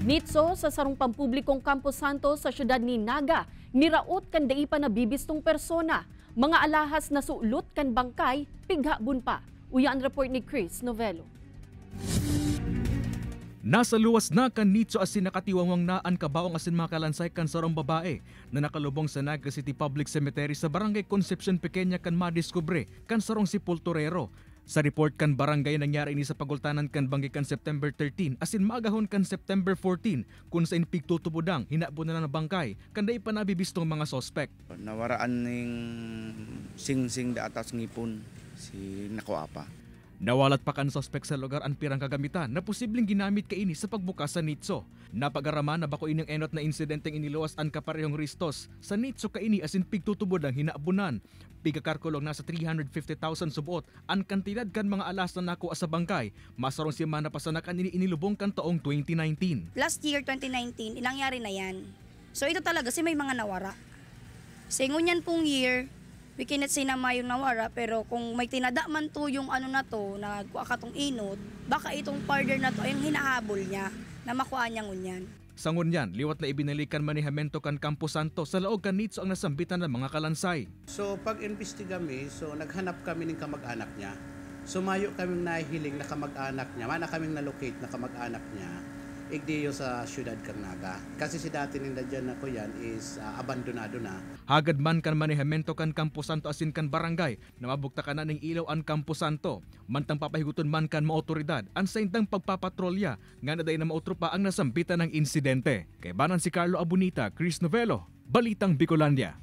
Nitso sa sarong pampublikong Campo Santo sa siyudad ni Naga, niraot kan daipa na bibistong persona. Mga alahas na sulot kan bangkay, pighabon pa. Uya ang report ni Chris Novelo. Nasa luwas na kan Nitso asin nakatiwangwang na ang kabaong asin mga kalansay kan sarong babae na nakalubong sa Naga City Public Cemetery sa Barangay Concepcion Pequeña kan madiskubre kan sarong sepulturero. Sa report kan barangay nangyari ini sa pagultanan kan banggi kan September 13 asin maagahon kan September 14 kung sa pigtutubudang hinabon na ng bangkay kan dai pa nabibistong mga sospek. Nawaraan ning sing-sing da atas ngipon si Nakuapa. Nawalat pa kan sospek sa lugar ang pirang kagamitan na posibleng ginamit kaini sa pagbukas sa Nitso. Napagaraman na bako ining enot na insidenteng iniluwas ang kaparehong ristos sa Nitso kaini asin pigtutubod ang hinaabunan. Pigkakarkulong nasa 350,000 subuot ang kantidad kan mga alas na nakuha sa bangkay. Masarong si Mana pasanakan ini inilubong kan taong 2019. Last year, 2019, inangyari na yan. So ito talaga, may mga nawara. Sa ngunyan pong year, we cannot say na mayong nawara, pero kung may tinada man to yung ano na to, nagkuha ka tong inot, baka itong partner na to ay yung hinahabol niya na makuha niya ngunyan. Sa ngunyan, liwat na ibinalikan manihamento kan Campo Santo sa laog kan Nitso ang nasambitan ng mga kalansay. So pag-imbestiga kami, so naghanap kami ng kamag-anak niya. So mayo kaming nahihiling na kamag-anak niya, mana kaming na-locate na kamag-anak niya, igdiyo sa siyudad kang Naga. Kasi si dati ninda dyan na ko yan is abandonado na. Hagad man kan manihamento kan Campo Santo asin kan barangay na mabukta ka na ng ilaw ang Campo Santo. Mantang papahiguton man kan mga otoridad ang saindang pagpapatrolya nga na day na mautro pa ang nasambitan ng insidente. Kay banan si Carlo Abunita, Chris Novelo, Balitang Bicolandia.